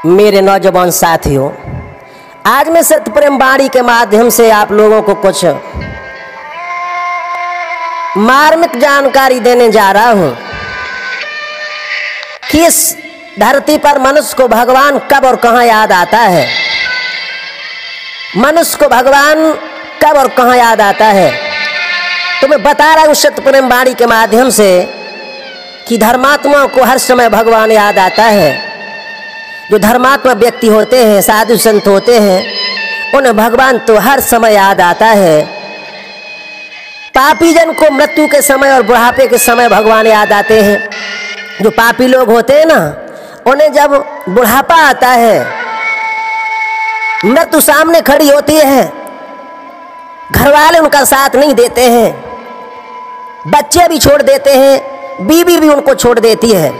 मेरे नौजवान साथियों, आज मैं सत्य प्रेम वाणी के माध्यम से आप लोगों को कुछ मार्मिक जानकारी देने जा रहा हूं कि इस धरती पर मनुष्य को भगवान कब और कहां याद आता है। मनुष्य को भगवान कब और कहां याद आता है, तो मैं बता रहा हूं सत्य प्रेम वाणी के माध्यम से कि धर्मात्माओं को हर समय भगवान याद आता है। जो धर्मात्मा व्यक्ति होते हैं, साधु संत होते हैं, उन्हें भगवान तो हर समय याद आता है। पापी जन को मृत्यु के समय और बुढ़ापे के समय भगवान याद आते हैं। जो पापी लोग होते हैं ना, उन्हें जब बुढ़ापा आता है, मृत्यु सामने खड़ी होती है, घर वाले उनका साथ नहीं देते हैं, बच्चे भी छोड़ देते हैं, बीवी भी उनको छोड़ देती है,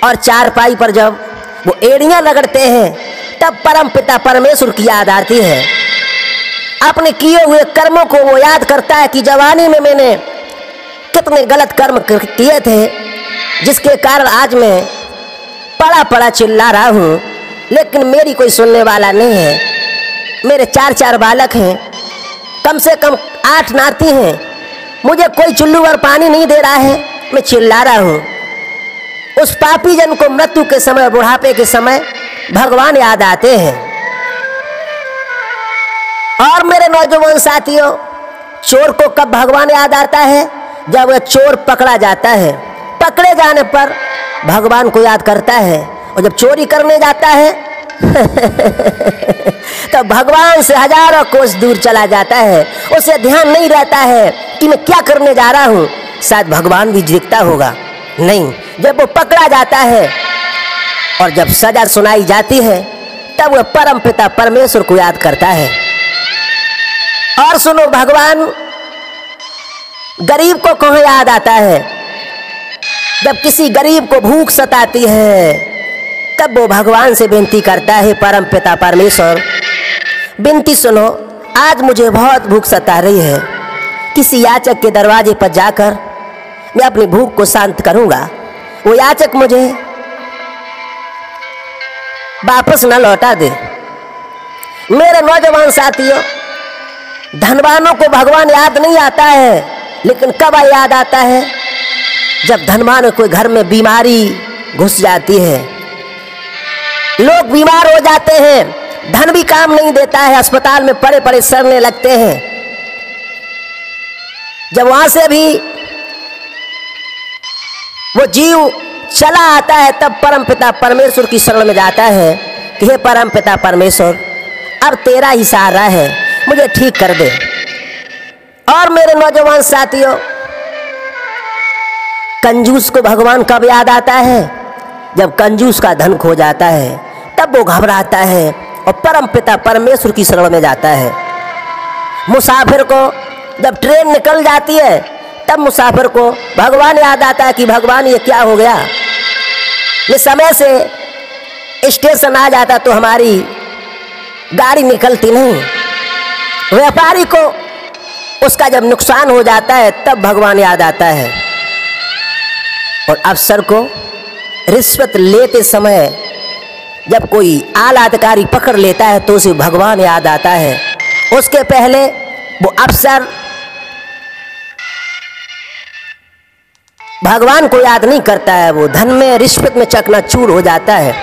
और चारपाई पर जब वो एड़ियां रगड़ते हैं, तब परम पिता परमेश्वर की याद आती है। अपने किए हुए कर्मों को वो याद करता है कि जवानी में मैंने कितने गलत कर्म किए थे, जिसके कारण आज मैं पड़ा पड़ा चिल्ला रहा हूँ, लेकिन मेरी कोई सुनने वाला नहीं है। मेरे चार बालक हैं, कम से कम 8 नाती हैं, मुझे कोई चुल्लू और पानी नहीं दे रहा है, मैं चिल्ला रहा हूँ। उस पापी जन को मृत्यु के समय, बुढ़ापे के समय भगवान याद आते हैं। और मेरे नौजवान साथियों, चोर को कब भगवान याद आता है? जब वह चोर पकड़ा जाता है, पकड़े जाने पर भगवान को याद करता है। और जब चोरी करने जाता है तो भगवान से हजारों कोस दूर चला जाता है। उसे ध्यान नहीं रहता है कि मैं क्या करने जा रहा हूँ। शायद भगवान भी दिखता होगा, नहीं। जब वो पकड़ा जाता है और जब सजा सुनाई जाती है, तब वह परम पिता परमेश्वर को याद करता है। और सुनो, भगवान गरीब को कहाँ याद आता है? जब किसी गरीब को भूख सताती है, तब वो भगवान से विनती करता है, परम पिता परमेश्वर विनती सुनो, आज मुझे बहुत भूख सता रही है। किसी याचक के दरवाजे पर जाकर मैं अपनी भूख को शांत करूंगा। वो याचक मुझे वापस न लौटा दे। मेरे नौजवान साथियों, धनवानों को भगवान याद नहीं आता है, लेकिन कब याद आता है? जब धनवान कोई घर में बीमारी घुस जाती है, लोग बीमार हो जाते हैं, धन भी काम नहीं देता है, अस्पताल में पड़े पड़े सड़ने लगते हैं। जब वहां से भी वो जीव चला आता है, तब परम पिता परमेश्वर की शरण में जाता है कि हे परम पिता परमेश्वर, अब तेरा ही सहारा है, मुझे ठीक कर दे। और मेरे नौजवान साथियों, कंजूस को भगवान कब याद आता है? जब कंजूस का धन खो जाता है, तब वो घबराता है और परम पिता परमेश्वर की शरण में जाता है। मुसाफिर को जब ट्रेन निकल जाती है, तब मुसाफिर को भगवान याद आता है कि भगवान ये क्या हो गया, ये समय से स्टेशन आ जाता तो हमारी गाड़ी निकलती नहीं। व्यापारी को उसका जब नुकसान हो जाता है, तब भगवान याद आता है। और अफसर को रिश्वत लेते समय जब कोई आला अधिकारी पकड़ लेता है, तो उसे भगवान याद आता है। उसके पहले वो अफसर भगवान को याद नहीं करता है, वो धन में, रिश्वत में चकनाचूर हो जाता है।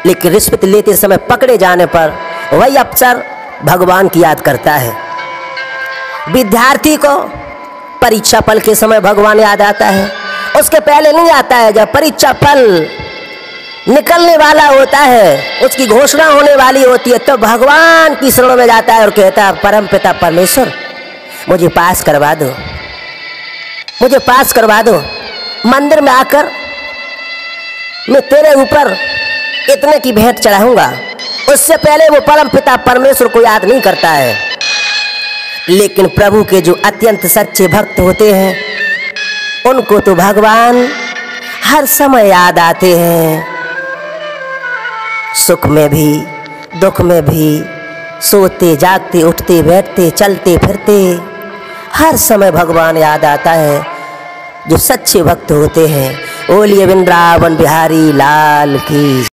लेकिन रिश्वत लेते समय पकड़े जाने पर वही अफसर भगवान की याद करता है। विद्यार्थी को परीक्षा फल के समय भगवान याद आता है, उसके पहले नहीं आता है। जब परीक्षा फल निकलने वाला होता है, उसकी घोषणा होने वाली होती है, तो भगवान की शरण में जाता है और कहता है, परम पिता परमेश्वर मुझे पास करवा दो, मुझे पास करवा दो। मंदिर में आकर मैं तेरे ऊपर इतने की भेंट चढ़ाऊंगा। उससे पहले वो परम पिता परमेश्वर को याद नहीं करता है। लेकिन प्रभु के जो अत्यंत सच्चे भक्त होते हैं, उनको तो भगवान हर समय याद आते हैं। सुख में भी, दुख में भी, सोते जागते, उठते बैठते, चलते फिरते, हर समय भगवान याद आता है। जो सच्चे भक्त होते हैं, बोलिए वृंदावन बिहारी लाल की।